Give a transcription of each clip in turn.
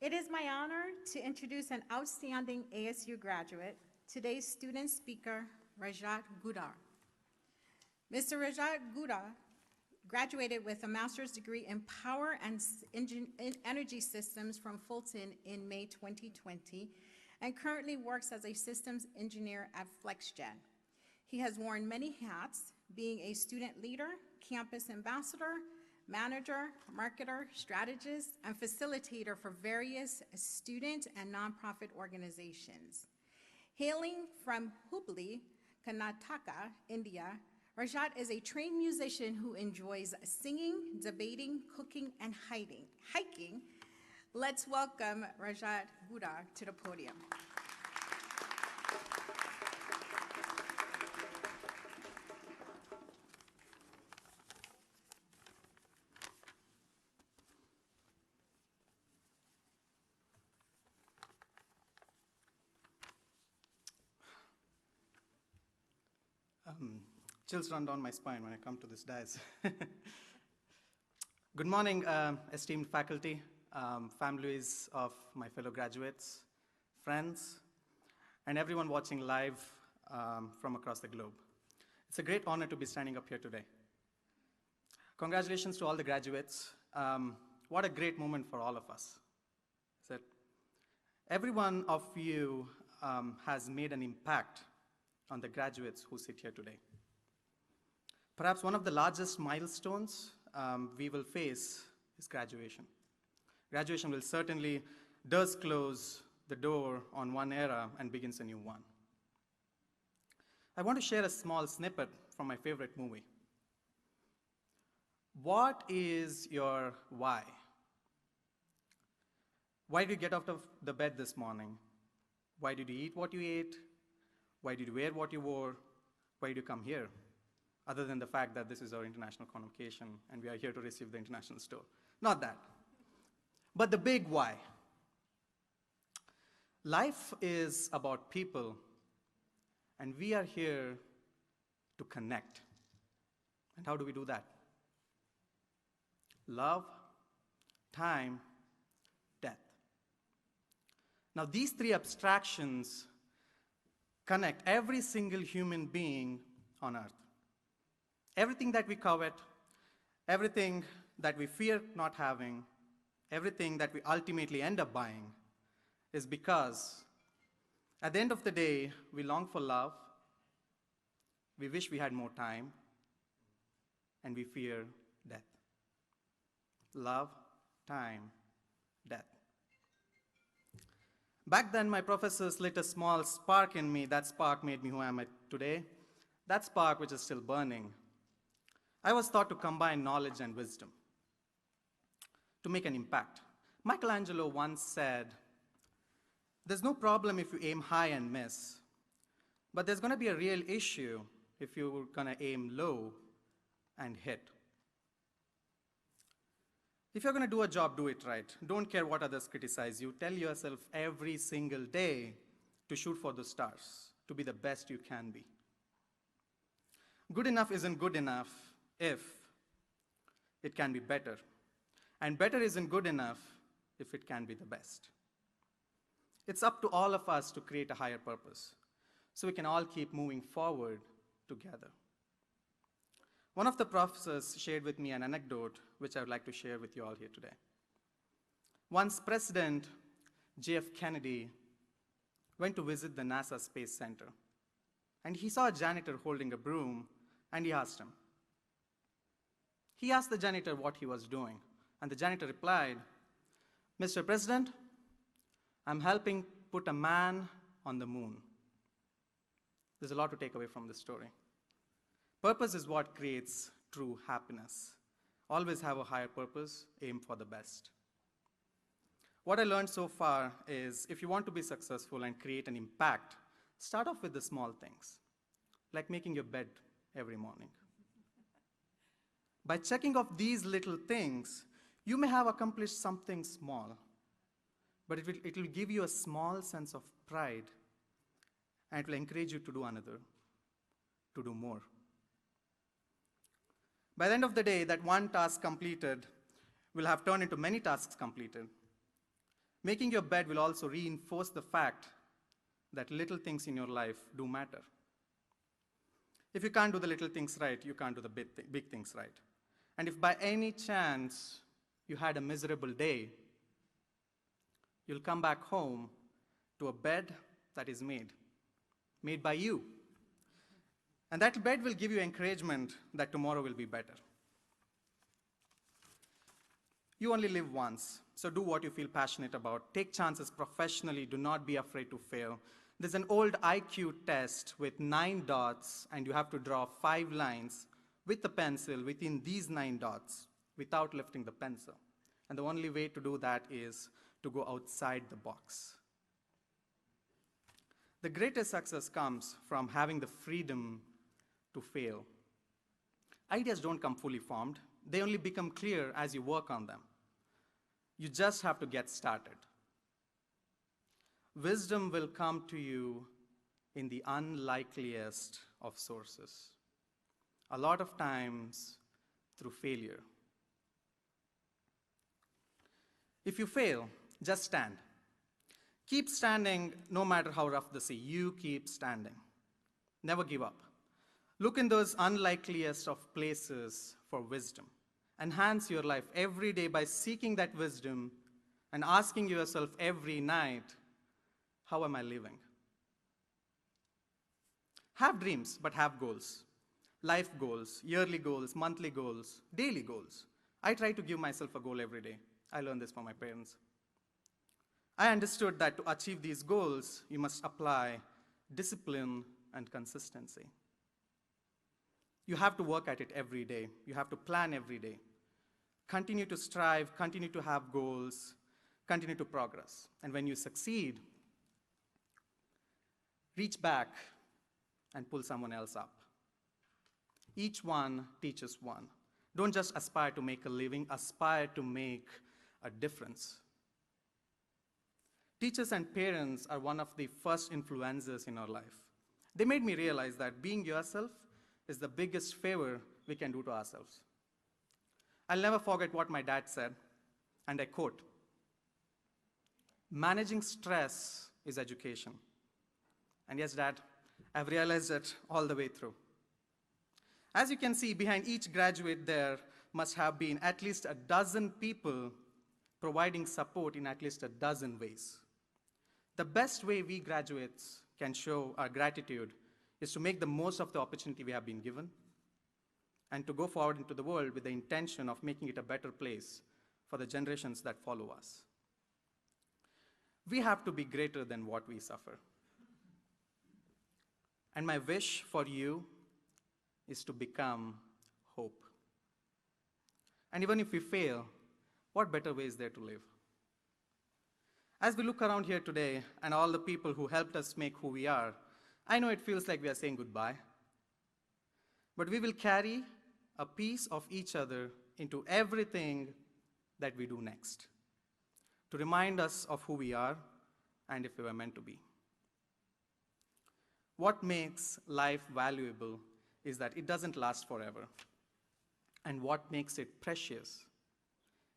It is my honor to introduce an outstanding ASU graduate, today's student speaker, Rajat Goudar. Mr. Rajat Goudar graduated with a master's degree in Power and Energy Systems from Fulton in May 2020 and currently works as a systems engineer at FlexGen. He has worn many hats, being a student leader, campus ambassador, manager, marketer, strategist, and facilitator for various student and nonprofit organizations. Hailing from Hubli, Karnataka, India, Rajat is a trained musician who enjoys singing, debating, cooking, and hiking. Let's welcome Rajat Goudar to the podium. Chills run down my spine when I come to this dais. Good morning, esteemed faculty, families of my fellow graduates, friends, and everyone watching live from across the globe. It's a great honor to be standing up here today. Congratulations to all the graduates. What a great moment for all of us. Every one of you has made an impact on the graduates who sit here today. Perhaps one of the largest milestones we will face is graduation. Graduation will certainly does close the door on one era and begins a new one. I want to share a small snippet from my favorite movie. What is your why? Why did you get out of the bed this morning? Why did you eat what you ate? Why did you wear what you wore? Why did you come here? Other than the fact that this is our international convocation and we are here to receive the international store. Not that. But the big why. Life is about people, and we are here to connect. And how do we do that? Love, time, death. Now, these three abstractions connect every single human being on earth. Everything that we covet, everything that we fear not having, everything that we ultimately end up buying is because at the end of the day, we long for love, we wish we had more time, and we fear death. Love, time, death. Back then, my professors lit a small spark in me. That spark made me who I am today. That spark which is still burning. I was taught to combine knowledge and wisdom to make an impact. Michelangelo once said, there's no problem if you aim high and miss, but there's going to be a real issue if you're going to aim low and hit. If you're going to do a job, do it right. Don't care what others criticize you. Tell yourself every single day to shoot for the stars, to be the best you can be. Good enough isn't good enough if it can be better. And better isn't good enough if it can be the best. It's up to all of us to create a higher purpose so we can all keep moving forward together. One of the professors shared with me an anecdote which I would like to share with you all here today. Once President J.F. Kennedy went to visit the NASA Space Center, and he saw a janitor holding a broom, and he asked him. He asked the janitor what he was doing, and the janitor replied, Mr. President, I'm helping put a man on the moon. There's a lot to take away from this story. Purpose is what creates true happiness. Always have a higher purpose, aim for the best. What I learned so far is if you want to be successful and create an impact, start off with the small things, like making your bed every morning. By checking off these little things, you may have accomplished something small, but it will give you a small sense of pride, and it will encourage you to do another, to do more. By the end of the day, that one task completed will have turned into many tasks completed. Making your bed will also reinforce the fact that little things in your life do matter. If you can't do the little things right, you can't do the big things right. And if by any chance you had a miserable day, you'll come back home to a bed that is made by you. And that bed will give you encouragement that tomorrow will be better. You only live once, so do what you feel passionate about. Take chances professionally. Do not be afraid to fail. There's an old IQ test with 9 dots, and you have to draw 5 lines with a pencil within these 9 dots without lifting the pencil. And the only way to do that is to go outside the box. The greatest success comes from having the freedom to fail. Ideas don't come fully formed. They only become clear as you work on them. You just have to get started. Wisdom will come to you in the unlikeliest of sources, a lot of times through failure. If you fail, just stand. Keep standing no matter how rough the sea. You keep standing. Never give up. Look in those unlikeliest of places for wisdom. Enhance your life every day by seeking that wisdom and asking yourself every night, how am I living? Have dreams, but have goals. Life goals, yearly goals, monthly goals, daily goals. I try to give myself a goal every day. I learned this from my parents. I understood that to achieve these goals, you must apply discipline and consistency. You have to work at it every day. You have to plan every day. Continue to strive, continue to have goals, continue to progress. And when you succeed, reach back and pull someone else up. Each one teaches one. Don't just aspire to make a living, aspire to make a difference. Teachers and parents are one of the first influencers in our life. They made me realize that being yourself is the biggest favor we can do to ourselves. I'll never forget what my dad said, and I quote, "Managing stress is education." And yes, Dad, I've realized it all the way through. As you can see, behind each graduate there must have been at least a dozen people providing support in at least a dozen ways. The best way we graduates can show our gratitude is to make the most of the opportunity we have been given and to go forward into the world with the intention of making it a better place for the generations that follow us. We have to be greater than what we suffer. And my wish for you is to become hope. And even if we fail, what better way is there to live? As we look around here today and all the people who helped us make who we are, I know it feels like we are saying goodbye. But we will carry a piece of each other into everything that we do next, to remind us of who we are and if we were meant to be. What makes life valuable is that it doesn't last forever. And what makes it precious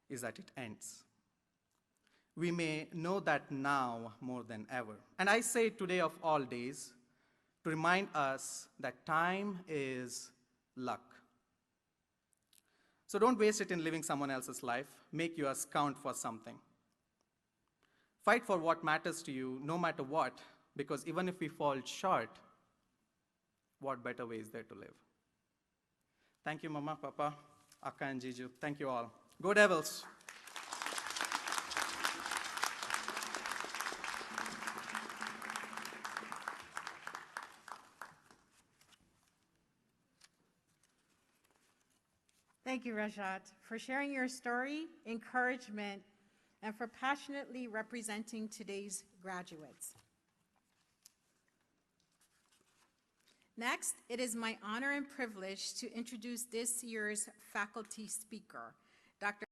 is that it ends. We may know that now more than ever. And I say today of all days to remind us that time is luck. So don't waste it in living someone else's life. Make yours count for something. Fight for what matters to you, no matter what, because even if we fall short, what better way is there to live? Thank you, Mama, Papa, Akka, and Jiju. Thank you all. Go Devils! Thank you, Rajat, for sharing your story, encouragement, and for passionately representing today's graduates. Next, it is my honor and privilege to introduce this year's faculty speaker, Dr.